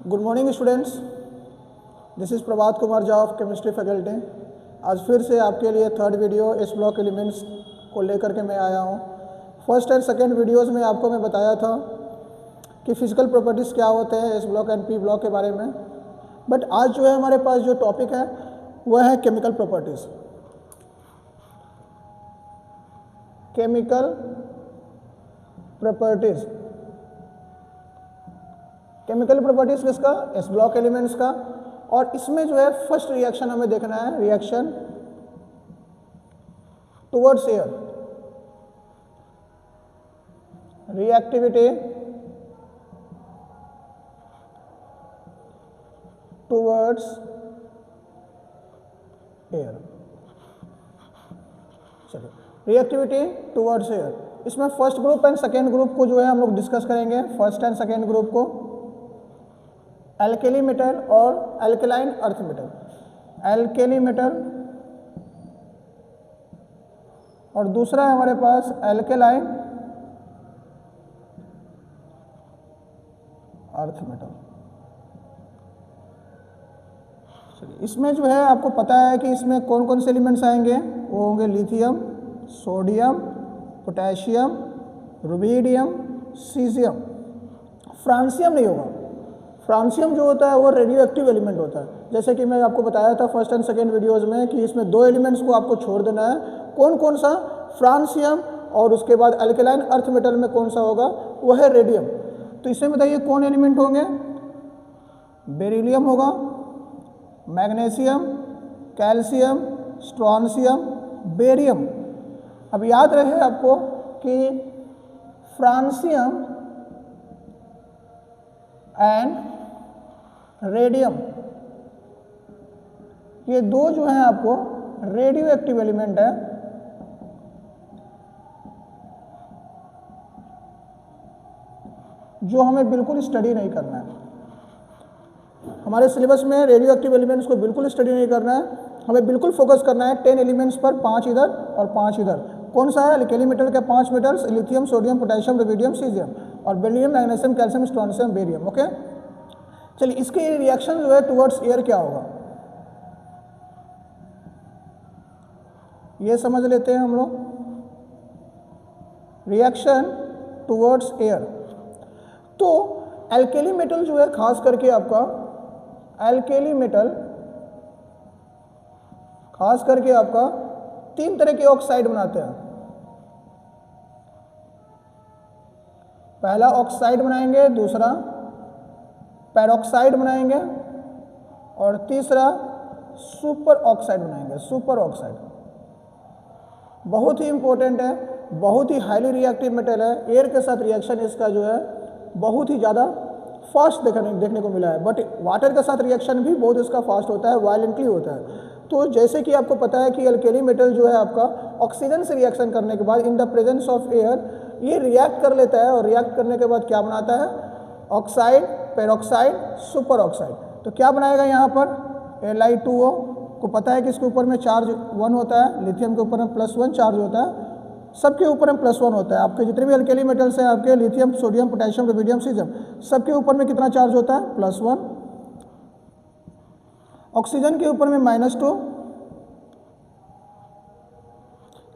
Good morning students, this is Prabhat Kumar Jha of chemistry faculty. आज फिर से आपके लिए third video S block elements को लेकर के मैं आया हूँ। फर्स्ट एंड सेकेंड वीडियोस में आपको मैं बताया था कि फिजिकल प्रॉपर्टीज़ क्या होते हैं S block and P block के बारे में, बट आज जो है हमारे पास जो टॉपिक है वह है chemical properties. Chemical properties, chemical properties किसका? एस ब्लॉक एलिमेंट्स का। और इसमें जो है फर्स्ट रिएक्शन हमें देखना है, reaction towards air, reactivity towards air. चलिए, रिएक्टिविटी टुवर्ड्स एयर, इसमें first group and second group को जो है हम लोग डिस्कस करेंगे। फर्स्ट एंड सेकेंड ग्रुप को, एल्केली मेटल और alkaline earth metal. Alkali metal और दूसरा है हमारे पास एल्केलाइन अर्थ मेटल। इसमें जो है आपको पता है कि इसमें कौन कौन से एलिमेंट्स आएंगे, वो होंगे lithium, sodium, potassium, rubidium, caesium. Francium नहीं होगा। फ्रांसियम जो होता है वो रेडियो एक्टिव एलिमेंट होता है। जैसे कि मैं आपको बताया था फर्स्ट एंड सेकेंड वीडियोज़ में कि इसमें दो एलिमेंट्स को आपको छोड़ देना है। कौन कौन सा? फ्रांसियम, और उसके बाद अल्केलाइन अर्थ मेटल में कौन सा होगा? वो है रेडियम। तो इसमें बताइए कौन एलिमेंट होंगे? बेरिलियम होगा, मैग्नीशियम, कैल्शियम, स्ट्रॉन्शियम, बेरियम। अब याद रहे आपको कि फ्रांसियम एंड रेडियम, ये दो जो हैं आपको रेडियो एक्टिव एलिमेंट है। जो हमें बिल्कुल स्टडी नहीं करना है। हमारे सिलेबस में रेडियो एक्टिव एलिमेंट्स को बिल्कुल स्टडी नहीं करना है। हमें बिल्कुल फोकस करना है 10 एलिमेंट्स पर, 5 इधर और 5 इधर। कौन सा है? अल्केली मेटल के 5 metals, lithium, sodium, potassium, rubidium, caesium, और beryllium, magnesium, calcium, strontium, barium. Okay, चलिए इसके रिएक्शन जो है टुवर्ड्स एयर क्या होगा ये समझ लेते हैं हम लोग। रिएक्शन टुवर्ड्स एयर, तो एल्केली मेटल जो है खास करके आपका एल्केली मेटल खास करके आपका 3 तरह के ऑक्साइड बनाते हैं। पहला ऑक्साइड बनाएंगे, दूसरा पैरोक्साइड बनाएंगे, और तीसरा सुपर ऑक्साइड बनाएंगे। सुपर ऑक्साइड बहुत ही इंपॉर्टेंट है, बहुत ही हाईली रिएक्टिव मेटल है। एयर के साथ रिएक्शन इसका जो है बहुत ही ज़्यादा फास्ट देखने को मिला है, बट वाटर के साथ रिएक्शन भी बहुत इसका फास्ट होता है, वायलेंटली होता है। तो जैसे कि आपको पता है कि अल्केली मेटल जो है आपका ऑक्सीजन से रिएक्शन करने के बाद in the presence of air ये रिएक्ट कर लेता है, और रिएक्ट करने के बाद क्या बनाता है? Oxide, peroxide, super oxide. तो क्या बनाएगा यहाँ पर? Li2O को पता है कि इसके ऊपर में चार्ज 1 होता है, लिथियम के ऊपर में +1 चार्ज होता है, सबके ऊपर में +1 होता है। आपके जितने भी अल्केली मेटल्स हैं, आपके lithium, sodium, potassium, rubidium, caesium, सबके ऊपर में कितना चार्ज होता है? +1। ऑक्सीजन के ऊपर में -2।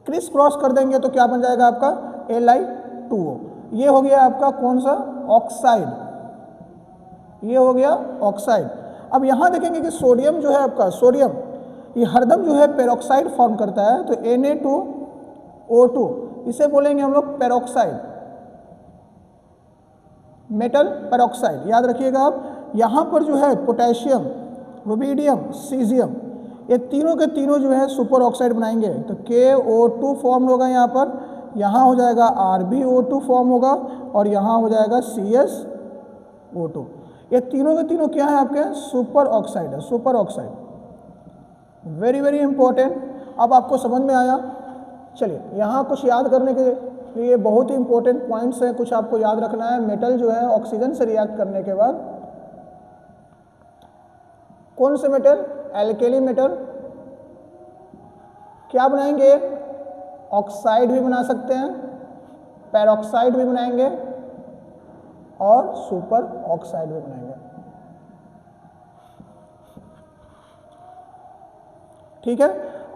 क्रिस क्रॉस कर देंगे तो क्या बन जाएगा आपका? Li2O। ये हो गया आपका कौन सा? ऑक्साइड। ये हो गया ऑक्साइड। अब यहाँ देखेंगे कि सोडियम जो है आपका, सोडियम ये हरदम जो है पेरोक्साइड फॉर्म करता है, तो Na2O2 इसे बोलेंगे हम लोग पेरोक्साइड, मेटल पेरोक्साइड। याद रखिएगा आप, यहाँ पर जो है पोटेशियम, रुबिडियम, सीजियम, ये तीनों के तीनों जो है सुपर ऑक्साइड बनाएंगे। तो KO2 फॉर्म होगा यहाँ पर, यहाँ हो जाएगा RbO2 फॉर्म होगा, और यहाँ हो जाएगा CsO2। ये तीनों के तीनों क्या है आपके? सुपर ऑक्साइड है, super oxide. Very very important. अब आपको समझ में आया। चलिए यहाँ कुछ याद करने के लिए बहुत ही इंपॉर्टेंट पॉइंट्स हैं, कुछ आपको याद रखना है। मेटल जो है ऑक्सीजन से रिएक्ट करने के बाद कौन से मेटल? एल्केली मेटल क्या बनाएंगे? ऑक्साइड भी बना सकते हैं, पेरोक्साइड भी बनाएंगे, और सुपर ऑक्साइड भी बनाएंगे। ठीक है।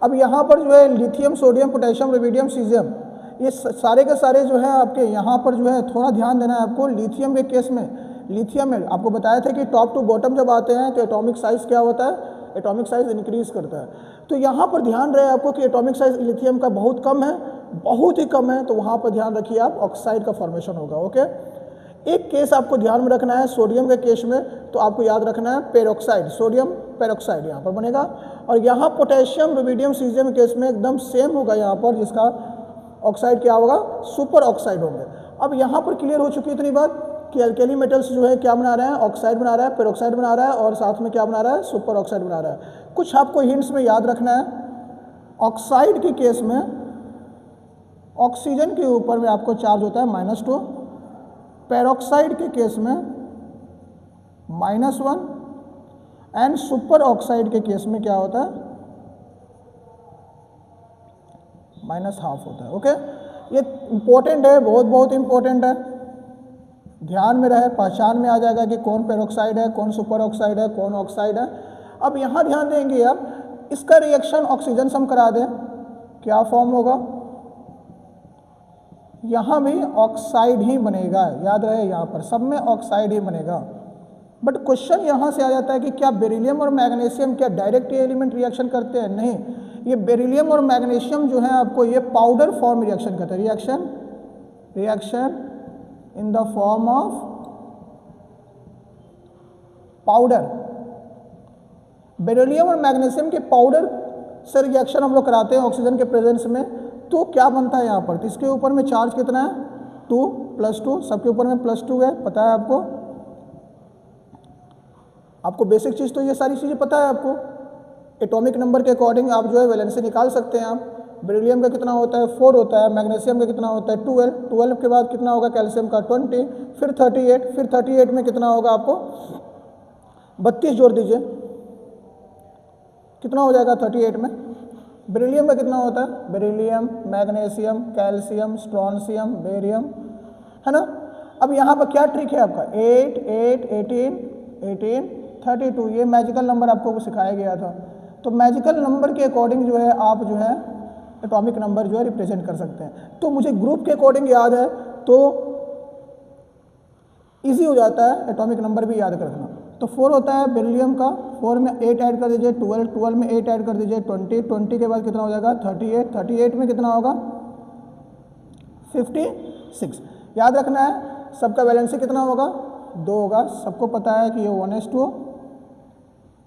अब यहाँ पर जो है lithium, sodium, potassium, rubidium, caesium, ये सारे के सारे जो है आपके यहाँ पर जो है थोड़ा ध्यान देना है आपको। लिथियम के केस में, लिथियम में आपको बताया था कि टॉप टू बॉटम जब आते हैं तो एटॉमिक साइज क्या होता है, एटॉमिक साइज इंक्रीज करता है। तो यहाँ पर ध्यान रहे आपको कि एटॉमिक साइज लिथियम का बहुत कम है, बहुत ही कम है, तो वहाँ पर ध्यान रखिए आप, ऑक्साइड का फॉर्मेशन होगा। ओके, एक केस आपको ध्यान में रखना है सोडियम के केस में, तो आपको याद रखना है पेरोक्साइड, सोडियम पेरोक्साइड यहाँ पर बनेगा। और यहाँ पोटेशियम, रुबिडियम, सीजियम केस में एकदम सेम होगा यहाँ पर, जिसका ऑक्साइड क्या होगा, सुपर ऑक्साइड होंगे। अब यहाँ पर क्लियर हो चुकी है इतनी बात कि अल्केली मेटल्स जो है क्या बना रहे हैं, ऑक्साइड बना रहा है, पेरोक्साइड बना रहा है, और साथ में क्या बना रहा है, सुपर ऑक्साइड बना रहा है। कुछ आपको हिंट्स में याद रखना है। ऑक्साइड के केस में ऑक्सीजन के ऊपर में आपको चार्ज होता है -2, पेरोक्साइड के केस में -1, एंड सुपर ऑक्साइड के केस में क्या होता है, -½ होता है। ओके, ये इंपॉर्टेंट है, बहुत बहुत इंपॉर्टेंट है, ध्यान में रहे, पहचान में आ जाएगा कि कौन पेरोक्साइड है, कौन सुपर ऑक्साइड है, कौन ऑक्साइड है। अब यहाँ ध्यान देंगे आप, इसका रिएक्शन ऑक्सीजन से हम करा दें, क्या फॉर्म होगा, यहाँ भी ऑक्साइड ही बनेगा, याद रहे यहाँ पर सब में ऑक्साइड ही बनेगा। बट क्वेश्चन यहाँ से आ जाता है कि क्या बेरिलियम और मैग्नीशियम क्या डायरेक्ट ये एलिमेंट रिएक्शन करते हैं, नहीं, ये बेरिलियम और मैग्नीशियम जो है आपको ये पाउडर फॉर्म रिएक्शन करते हैं, reaction in the form of powder. Beryllium और मैग्नीशियम के पाउडर से रिएक्शन हम लोग कराते हैं ऑक्सीजन के प्रेजेंस में, तो क्या बनता है यहाँ पर, तो इसके ऊपर में चार्ज कितना है, 2 + 2, सबके ऊपर में +2 है, पता है आपको बेसिक चीज़ तो ये सारी चीज़ें पता है आपको। एटॉमिक नंबर के अकॉर्डिंग आप जो है वैलेंसी निकाल सकते हैं आप। बेरिलियम का कितना होता है, 4 होता है, मैग्नीशियम का कितना होता है, 12, 12 के बाद कितना होगा कैल्शियम का 20, फिर 38, फिर 38 में कितना होगा आपको 32 जोड़ दीजिए, कितना हो जाएगा 38 में। बेरिलियम का कितना होता है, beryllium, magnesium, calcium, strontium, barium, है ना। अब यहाँ पर क्या ट्रिक है आपका, 8, 8, 18, 18, 32, ये मैजिकल नंबर आपको सिखाया गया था। तो मैजिकल नंबर के अकॉर्डिंग जो है आप जो है एटॉमिक नंबर जो है रिप्रेजेंट कर सकते हैं। तो मुझे ग्रुप के अकॉर्डिंग याद है तो इजी हो जाता है एटॉमिक नंबर भी याद रखना। तो 4 होता है बेरिलियम का, 4 में 8 ऐड कर दीजिए, 12, 12 में 8 ऐड कर दीजिए, 20, 20 के बाद कितना हो जाएगा 38, 38 में कितना होगा 56। याद रखना है सबका वैलेंसी कितना होगा, 2 होगा। सबको पता है कि ये 1s2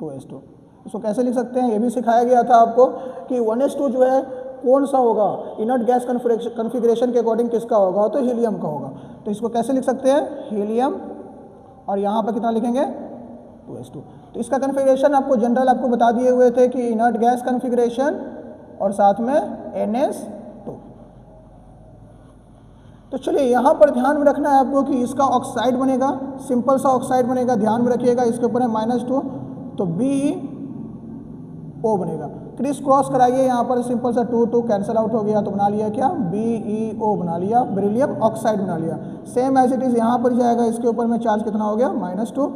2s2। इसको कैसे लिख सकते हैं, ये भी सिखाया गया था आपको कि 1s2 जो है कौन सा होगा, इनर्ट गैस कन्फिग्रेशन के अकॉर्डिंग किसका होगा, तो हीलियम का होगा। तो इसको कैसे लिख सकते हैं, हीलियम, और यहाँ पर कितना लिखेंगे 2s2। तो इसका कन्फिग्रेशन आपको जनरल आपको बता दिए हुए थे कि इनर्ट गैस कन्फिग्रेशन और साथ में NS2। तो चलिए यहाँ पर ध्यान में रखना है आपको कि इसका ऑक्साइड बनेगा, सिंपल सा ऑक्साइड बनेगा, ध्यान में रखिएगा। इसके ऊपर है -2, तो BeO बनेगा। क्रिस क्रॉस कराइए, यहाँ पर सिंपल सा 2 2 कैंसिल आउट हो गया, तो बना लिया क्या BeO बना लिया, बेरिलियम ऑक्साइड बना लिया। सेम एज इट इज़ यहाँ पर जाएगा, इसके ऊपर में चार्ज कितना हो गया -2,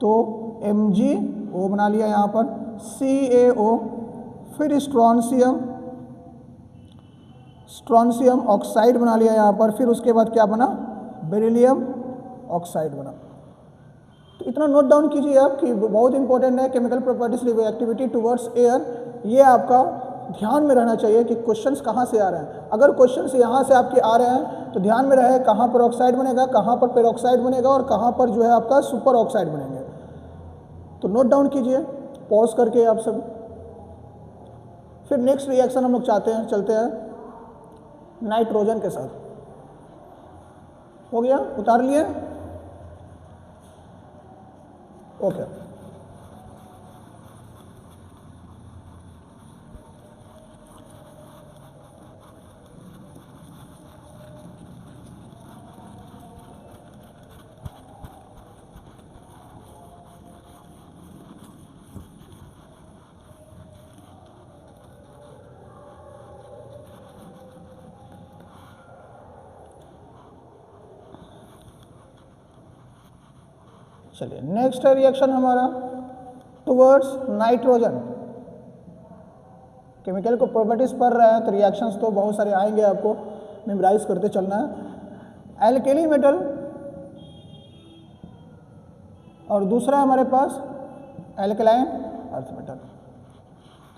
तो MgO बना लिया यहाँ पर, CaO, फिर स्ट्रोंशियम ऑक्साइड बना लिया यहाँ पर, फिर उसके बाद क्या बना, बेरिलियम ऑक्साइड बना। तो इतना नोट डाउन कीजिए आप कि बहुत इंपॉर्टेंट है chemical properties reactivity towards air. ये आपका ध्यान में रहना चाहिए कि क्वेश्चंस कहाँ से आ रहे हैं। अगर क्वेश्चंस यहाँ से आपके आ रहे हैं तो ध्यान में रहे कहाँ पर ऑक्साइड बनेगा, कहाँ पर पेरोक्साइड बनेगा और कहाँ पर जो है आपका सुपर ऑक्साइड बनेंगे। तो नोट डाउन कीजिए पॉज करके आप सब। फिर नेक्स्ट रिएक्शन हम लोग चलते हैं नाइट्रोजन के साथ। हो गया, उतार लिए, ओके। चलिए नेक्स्ट है रिएक्शन हमारा टुवर्ड्स नाइट्रोजन। केमिकल को प्रॉपर्टीज पढ़ रहे हैं तो रिएक्शंस तो बहुत सारे आएंगे, आपको मेमोराइज करते चलना है। एल्केली मेटल और दूसरा हमारे पास एल्कलाइन अर्थ मेटल।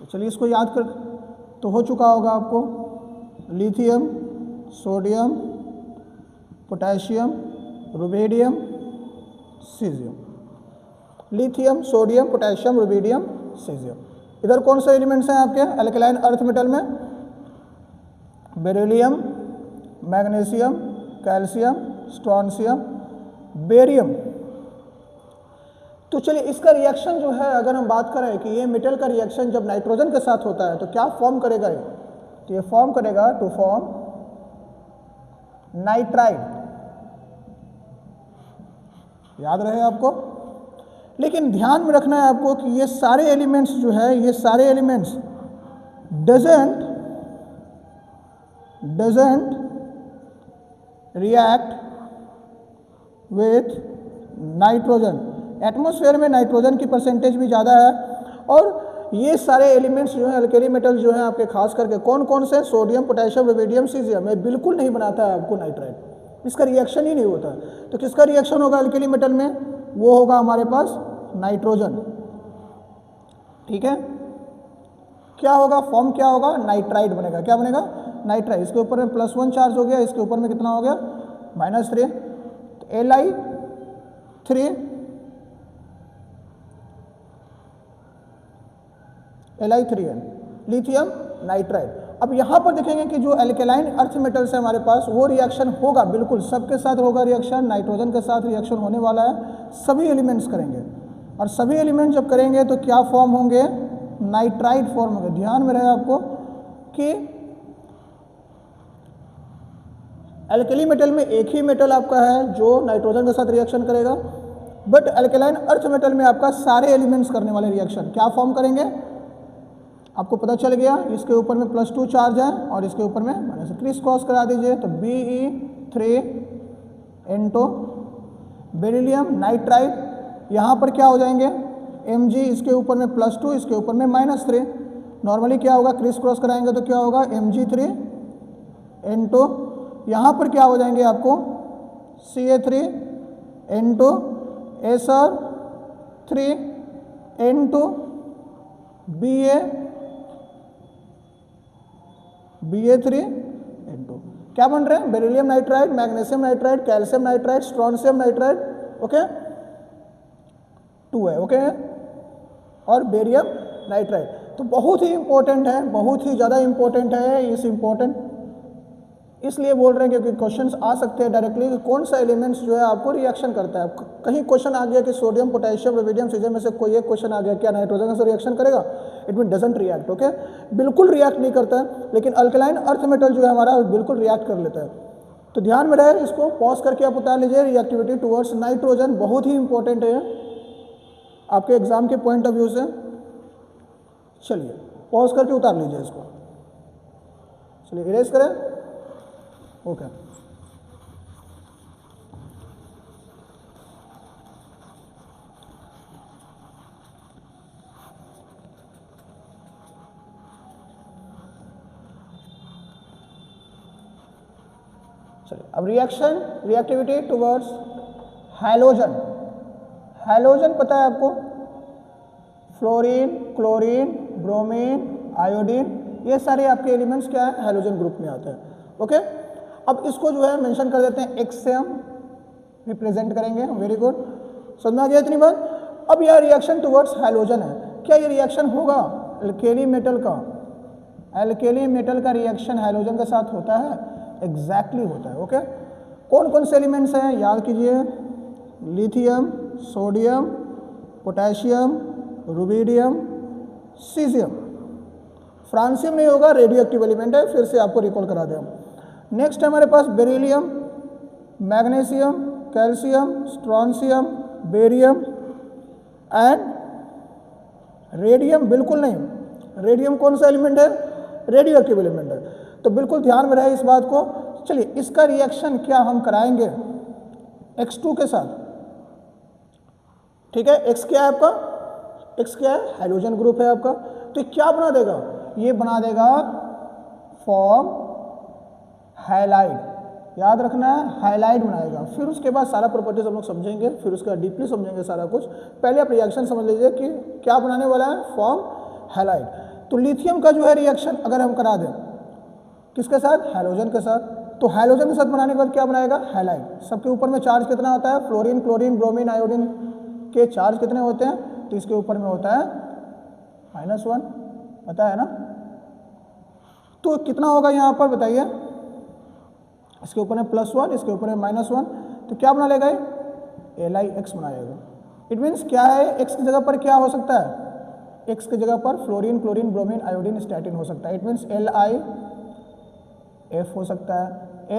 तो चलिए इसको याद कर, तो हो चुका होगा आपको lithium, sodium, potassium, rubidium, caesium. Lithium, sodium, potassium, rubidium, caesium. इधर कौन से एलिमेंट्स हैं आपके एल्कलाइन अर्थ मेटल में? Beryllium, magnesium, calcium, strontium, barium. तो चलिए इसका रिएक्शन जो है, अगर हम बात करें कि ये मेटल का रिएक्शन जब नाइट्रोजन के साथ होता है तो क्या फॉर्म करेगा ये? तो ये फॉर्म करेगा टू फॉर्म नाइट्राइड। याद रहे आपको। लेकिन ध्यान में रखना है आपको कि ये सारे एलिमेंट्स जो है, ये सारे elements doesn't react with nitrogen. Atmosphere में नाइट्रोजन की परसेंटेज भी ज़्यादा है, और ये सारे एलिमेंट्स जो हैं अल्केली मेटल जो हैं आपके खास करके कौन कौन से? Sodium, potassium, rubidium, caesium. ये बिल्कुल नहीं बनाता है आपको नाइट्राइड, इसका रिएक्शन ही नहीं होता। तो किसका रिएक्शन होगा अल्केली मेटल में? वो होगा हमारे पास नाइट्रोजन। ठीक है, क्या होगा? फॉर्म क्या होगा? नाइट्राइड बनेगा। क्या बनेगा? नाइट्राइड। इसके ऊपर में +1 चार्ज हो गया, इसके ऊपर में कितना हो गया? -3। तो Li3n, लिथियम नाइट्राइड। अब यहाँ पर देखेंगे कि जो अल्केलाइन अर्थ मेटल्स है हमारे पास, वो रिएक्शन होगा, बिल्कुल सबके साथ होगा रिएक्शन, नाइट्रोजन के साथ रिएक्शन होने वाला है, सभी एलिमेंट्स करेंगे। और सभी एलिमेंट जब करेंगे तो क्या फॉर्म होंगे? नाइट्राइड फॉर्म होंगे। ध्यान में रहे आपको कि अल्केली मेटल में एक ही मेटल आपका है जो नाइट्रोजन के साथ रिएक्शन करेगा, बट अल्केलाइन अर्थ मेटल में आपका सारे एलिमेंट्स करने वाले रिएक्शन क्या फॉर्म करेंगे? आपको पता चल गया। इसके ऊपर में +2 चार्ज है और इसके ऊपर में माइनस, क्रिस क्रॉस करा दीजिए। तो Be3 बेरिलियम नाइट्राइड, यहाँ पर क्या हो जाएंगे? Mg, इसके ऊपर में +2, इसके ऊपर में -3। नॉर्मली क्या होगा? क्रिस क्रॉस कराएंगे तो क्या होगा? Mg3 यहाँ पर क्या हो जाएंगे आपको? Ca3 SR3 Ba3 क्या बन रहे हैं? Beryllium nitride, magnesium nitride, calcium nitride, strontium nitride. Okay, 2 है। ओके, और बेरियम नाइट्राइड। तो बहुत ही इंपॉर्टेंट है, बहुत ही ज़्यादा इंपॉर्टेंट है। इस इंपॉर्टेंट इसलिए बोल रहे हैं क्योंकि क्वेश्चंस आ सकते हैं डायरेक्टली कि कौन सा एलिमेंट्स जो है आपको रिएक्शन करता है। कहीं क्वेश्चन आ गया कि सोडियम, पोटेशियम, रुबिडियम, सीजियम में से कोई एक क्वेश्चन आ गया, क्या नाइट्रोजन से रिएक्शन करेगा? It mean doesn't react. Okay, बिल्कुल रिएक्ट नहीं करता है, लेकिन अल्कलाइन अर्थ मेटल जो है हमारा बिल्कुल रिएक्ट कर लेता है। तो ध्यान में रहे, इसको पॉज करके आप उतार लीजिए। रिएक्टिविटी टुवर्ड्स नाइट्रोजन बहुत ही इंपॉर्टेंट है आपके एग्जाम के पॉइंट ऑफ व्यू से। चलिए पॉज करके उतार लीजिए इसको। चलिए इरेज करें। ओके, चलिए अब रिएक्टिविटी टुवर्ड्स हैलोजन। हैलोजन पता है आपको? फ्लोरीन, क्लोरीन, ब्रोमीन, आयोडीन, ये सारे आपके एलिमेंट्स क्या है? हैलोजन ग्रुप में आते हैं। ओके, अब इसको जो है मेंशन कर देते हैं, X से हम रिप्रेजेंट करेंगे। वेरी गुड, समझ में आ गया इतनी बात? अब यह रिएक्शन टुवर्ड्स हैलोजन है। क्या ये रिएक्शन होगा अल्केली मेटल का? अल्केली मेटल का रिएक्शन हैलोजन के साथ होता है? एग्जैक्टली होता है। ओके, कौन कौन से एलिमेंट्स हैं याद कीजिए? Lithium, sodium, potassium, rubidium, caesium. Francium नहीं होगा, रेडियो एक्टिव एलिमेंट है, फिर से आपको रिकॉल करा दें। नेक्स्ट है हमारे पास beryllium, magnesium, calcium, strontium, barium and radium. बिल्कुल नहीं, रेडियम कौन सा एलिमेंट है? रेडियो एक्टिव एलिमेंट है। तो बिल्कुल ध्यान में रहे इस बात को। चलिए इसका रिएक्शन क्या हम कराएंगे? X2 के साथ। ठीक है, X क्या है आपका? X क्या है? हाइड्रोजन ग्रुप है आपका। तो क्या बना देगा? ये बना देगा फॉर्म हैलाइड, याद रखना है हैलाइड बनाएगा। फिर उसके बाद सारा प्रॉपर्टीज हम लोग समझेंगे, फिर उसके बाद डीपली समझेंगे सारा कुछ। पहले आप रिएक्शन समझ लीजिए कि क्या बनाने वाला है, फॉर्म हैलाइड। तो लिथियम का जो है रिएक्शन अगर हम करा दें किसके साथ, हैलोजन के साथ, तो हैलोजन के साथ बनाने के बाद क्या बनाएगा, हैलाइड। सबके ऊपर में चार्ज कितना होता है, फ्लोरीन, क्लोरीन, ब्रोमीन, आयोडीन के चार्ज कितने होते हैं, तो इसके ऊपर में होता है -1, पता है ना। तो कितना होगा यहाँ पर बताइए, इसके ऊपर है +1, इसके ऊपर है -1, तो क्या बना लेगा ये, LiX बनाएगा। इट मीन्स क्या है, X की जगह पर क्या हो सकता है, X की जगह पर fluorine, chlorine, bromine, iodine, statin हो सकता है। इट मीन्स LiF हो सकता है,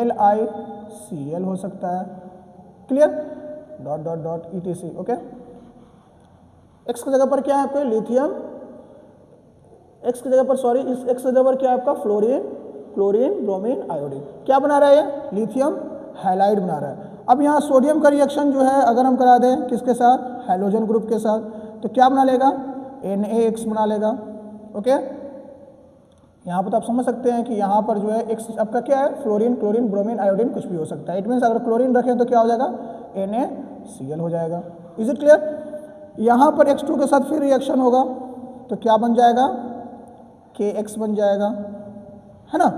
LiCl हो सकता है, क्लियर, etc। ओके, X की जगह पर क्या है आपके लिथियम, X की जगह पर सॉरी, इस X की जगह पर क्या है आपका फ्लोरीन, क्लोरीन, ब्रोमीन, आयोडीन, क्या बना रहा है ये, लिथियम हैलाइड बना रहा है। अब यहाँ सोडियम का रिएक्शन जो है अगर हम करा दें किसके साथ, हैलोजन ग्रुप के साथ, तो क्या बना लेगा, NaX बना लेगा। ओके, यहाँ पर तो आप समझ सकते हैं कि यहाँ पर जो है X आपका क्या है, फ्लोरीन, क्लोरीन, ब्रोमीन, आयोडीन कुछ भी हो सकता है। इट मीन्स अगर क्लोरीन रखें तो क्या हो जाएगा, NaCl हो जाएगा। Is it clear. यहाँ पर X2 के साथ फिर रिएक्शन होगा तो क्या बन जाएगा, KX बन जाएगा, है ना।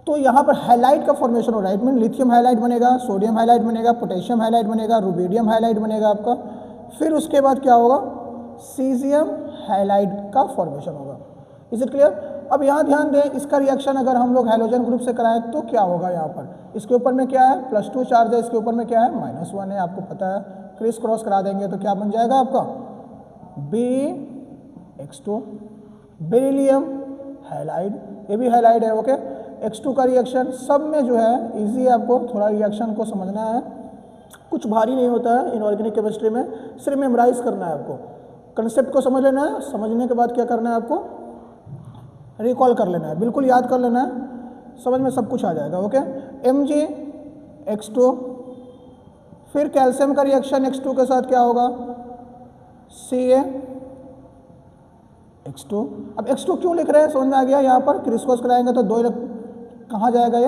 तो यहाँ पर हैलाइड का फॉर्मेशन हो रहा है। इट मीन लिथियम हैलाइड बनेगा, सोडियम हैलाइड बनेगा, पोटेशियम हैलाइड बनेगा, रुबिडियम हैलाइड बनेगा आपका। फिर उसके बाद क्या होगा, सीजियम हैलाइड का फॉर्मेशन होगा। Is it clear. अब यहाँ ध्यान दें, इसका रिएक्शन अगर हम लोग हैलोजन ग्रुप से कराएं तो क्या होगा, यहाँ पर इसके ऊपर में क्या है, +2 चार्ज है, इसके ऊपर में क्या है, -1 है, आपको पता है। क्रिस क्रॉस करा देंगे तो क्या बन जाएगा आपका, BX2, बेरिलियम हैलाइड, ये भी हैलाइड है। ओके, X2 का रिएक्शन सब में जो है इजी है, आपको थोड़ा रिएक्शन को समझना है, कुछ भारी नहीं होता है इनऑर्गेनिक केमिस्ट्री में, सिर्फ मेमोराइज करना है आपको, कंसेप्ट को समझ लेना है, समझने के बाद क्या करना है आपको, रिकॉल कर लेना है, बिल्कुल याद कर लेना है, समझ में सब कुछ आ जाएगा। ओके, MgX2, फिर कैल्शियम का रिएक्शन X2 के साथ क्या होगा, CaX2। अब X2 क्यों लिख रहे हैं समझ में आ गया। यहाँ पर क्रिस्कोस कराएंगे तो 2 कहाँ जाएगा, ये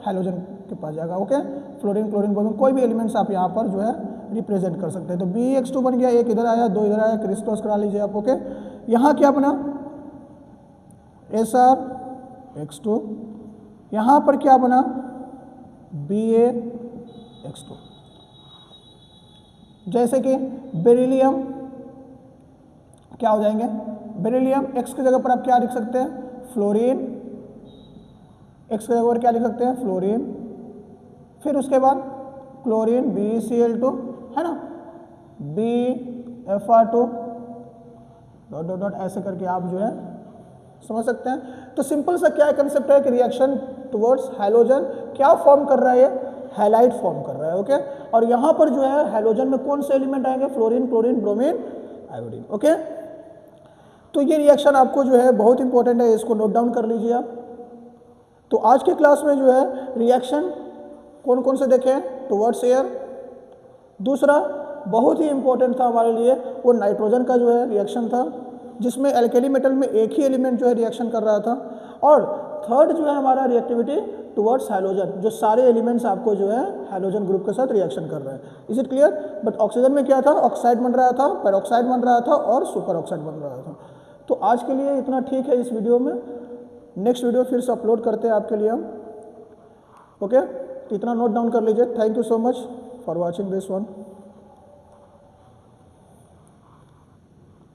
हैलोजन के पास जाएगा। ओके, फ्लोरीन, क्लोरीन, ब्रोमीन, कोई भी एलिमेंट्स आप यहाँ पर जो है रिप्रेजेंट कर सकते हैं। तो BX2 बन गया, एक इधर आया, 2 इधर आया, क्रिस्कोस करा लीजिए आप। ओके, यहाँ क्या बना, SrX2, यहाँ पर क्या बना, BaX2। जैसे कि बेरिलियम क्या हो जाएंगे, बेरिलियम X की जगह पर आप क्या लिख सकते हैं, फ्लोरीन, X की जगह पर क्या लिख सकते हैं, फ्लोरीन, फिर उसके बाद क्लोरीन, BeCl2, है ना, BFr2, ... ऐसे करके आप जो है समझ सकते हैं। तो सिंपल सा क्या कंसेप्ट है कि रिएक्शन टुवर्ड्स हैलोजन क्या फॉर्म कर रहा है, हैलाइड फॉर्म कर रहा है। ओके, और यहाँ पर जो है हैलोजन में कौन से एलिमेंट आएंगे, fluorine, chlorine, bromine, iodine. Okay, तो ये रिएक्शन आपको जो है बहुत इंपॉर्टेंट है, इसको नोट डाउन कर लीजिए आप। तो आज के क्लास में जो है रिएक्शन कौन कौन से देखें, टुवर्ड्स एयर, दूसरा बहुत ही इंपॉर्टेंट था हमारे लिए वो नाइट्रोजन का जो है रिएक्शन था, जिसमें एल्केली मेटल में एक ही एलिमेंट जो है रिएक्शन कर रहा था, और थर्ड जो है हमारा रिएक्टिविटी टुवर्ड्स हैलोजन, जो सारे एलिमेंट्स आपको जो है हैलोजन ग्रुप के साथ रिएक्शन कर रहे हैं। Is it clear. But oxygen में क्या था, ऑक्साइड बन रहा था, पेरोक्साइड बन रहा था और सुपर ऑक्साइड बन रहा था। तो आज के लिए इतना ठीक है इस वीडियो में, नेक्स्ट वीडियो फिर से अपलोड करते हैं आपके लिए हम। ओके, तो इतना नोट डाउन कर लीजिए। Thank you so much for watching this one.